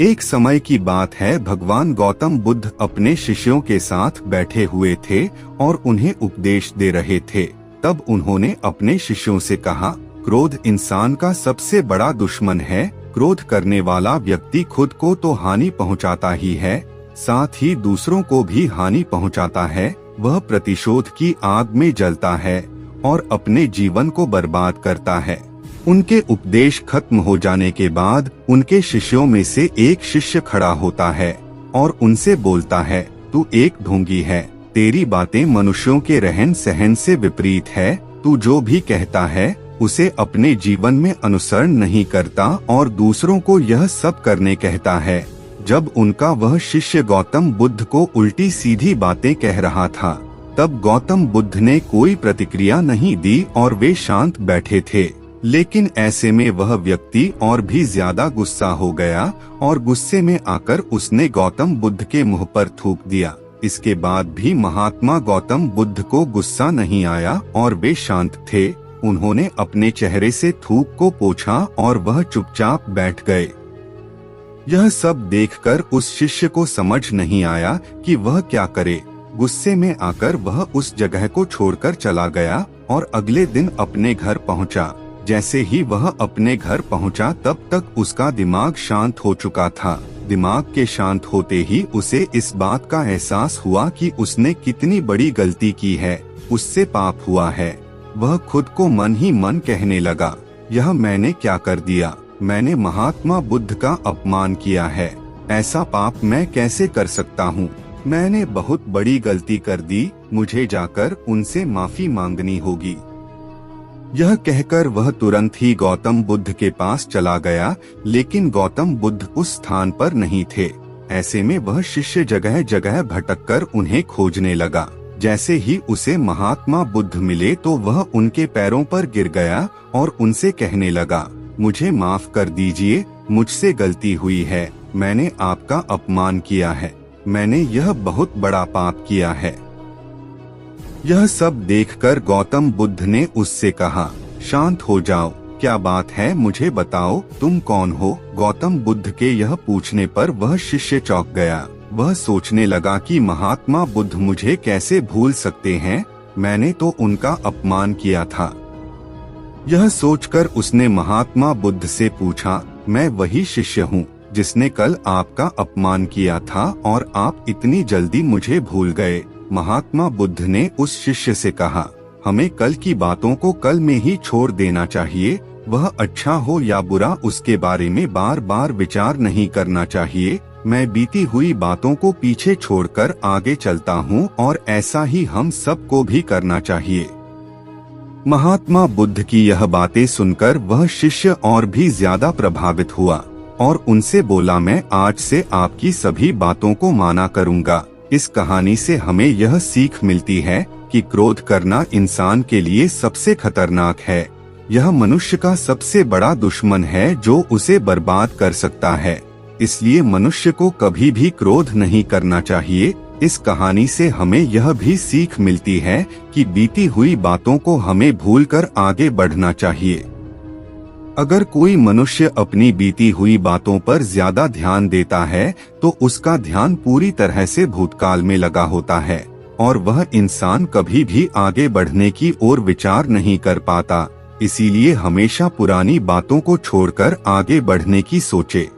एक समय की बात है, भगवान गौतम बुद्ध अपने शिष्यों के साथ बैठे हुए थे और उन्हें उपदेश दे रहे थे। तब उन्होंने अपने शिष्यों से कहा, क्रोध इंसान का सबसे बड़ा दुश्मन है। क्रोध करने वाला व्यक्ति खुद को तो हानि पहुंचाता ही है, साथ ही दूसरों को भी हानि पहुंचाता है। वह प्रतिशोध की आग में जलता है और अपने जीवन को बर्बाद करता है। उनके उपदेश खत्म हो जाने के बाद उनके शिष्यों में से एक शिष्य खड़ा होता है और उनसे बोलता है, तू एक ढोंगी है। तेरी बातें मनुष्यों के रहन सहन से विपरीत है। तू जो भी कहता है उसे अपने जीवन में अनुसरण नहीं करता और दूसरों को यह सब करने कहता है। जब उनका वह शिष्य गौतम बुद्ध को उल्टी सीधी बातें कह रहा था, तब गौतम बुद्ध ने कोई प्रतिक्रिया नहीं दी और वे शांत बैठे थे। लेकिन ऐसे में वह व्यक्ति और भी ज्यादा गुस्सा हो गया और गुस्से में आकर उसने गौतम बुद्ध के मुंह पर थूक दिया। इसके बाद भी महात्मा गौतम बुद्ध को गुस्सा नहीं आया और वे शांत थे। उन्होंने अपने चेहरे से थूक को पोंछा और वह चुपचाप बैठ गए। यह सब देखकर उस शिष्य को समझ नहीं आया कि वह क्या करे। गुस्से में आकर वह उस जगह को छोड़कर चला गया और अगले दिन अपने घर पहुंचा। जैसे ही वह अपने घर पहुंचा, तब तक उसका दिमाग शांत हो चुका था। दिमाग के शांत होते ही उसे इस बात का एहसास हुआ कि उसने कितनी बड़ी गलती की है, उससे पाप हुआ है। वह खुद को मन ही मन कहने लगा, यह मैंने क्या कर दिया? मैंने महात्मा बुद्ध का अपमान किया है। ऐसा पाप मैं कैसे कर सकता हूँ? मैंने बहुत बड़ी गलती कर दी। मुझे जाकर उनसे माफी मांगनी होगी। यह कहकर वह तुरंत ही गौतम बुद्ध के पास चला गया, लेकिन गौतम बुद्ध उस स्थान पर नहीं थे। ऐसे में वह शिष्य जगह जगह भटककर उन्हें खोजने लगा। जैसे ही उसे महात्मा बुद्ध मिले तो वह उनके पैरों पर गिर गया और उनसे कहने लगा, मुझे माफ कर दीजिए, मुझसे गलती हुई है। मैंने आपका अपमान किया है। मैंने यह बहुत बड़ा पाप किया है। यह सब देखकर गौतम बुद्ध ने उससे कहा, शांत हो जाओ, क्या बात है, मुझे बताओ, तुम कौन हो? गौतम बुद्ध के यह पूछने पर वह शिष्य चौंक गया। वह सोचने लगा कि महात्मा बुद्ध मुझे कैसे भूल सकते हैं? मैंने तो उनका अपमान किया था। यह सोचकर उसने महात्मा बुद्ध से पूछा, मैं वही शिष्य हूँ जिसने कल आपका अपमान किया था और आप इतनी जल्दी मुझे भूल गए। महात्मा बुद्ध ने उस शिष्य से कहा, हमें कल की बातों को कल में ही छोड़ देना चाहिए। वह अच्छा हो या बुरा, उसके बारे में बार बार विचार नहीं करना चाहिए। मैं बीती हुई बातों को पीछे छोड़कर आगे चलता हूँ और ऐसा ही हम सबको भी करना चाहिए। महात्मा बुद्ध की यह बातें सुनकर वह शिष्य और भी ज्यादा प्रभावित हुआ और उनसे बोला, मैं आज से आपकी सभी बातों को माना करूँगा। इस कहानी से हमें यह सीख मिलती है कि क्रोध करना इंसान के लिए सबसे खतरनाक है। यह मनुष्य का सबसे बड़ा दुश्मन है जो उसे बर्बाद कर सकता है। इसलिए मनुष्य को कभी भी क्रोध नहीं करना चाहिए। इस कहानी से हमें यह भी सीख मिलती है कि बीती हुई बातों को हमें भूलकर आगे बढ़ना चाहिए। अगर कोई मनुष्य अपनी बीती हुई बातों पर ज्यादा ध्यान देता है तो उसका ध्यान पूरी तरह से भूतकाल में लगा होता है और वह इंसान कभी भी आगे बढ़ने की ओर विचार नहीं कर पाता। इसीलिए हमेशा पुरानी बातों को छोड़कर आगे बढ़ने की सोचे।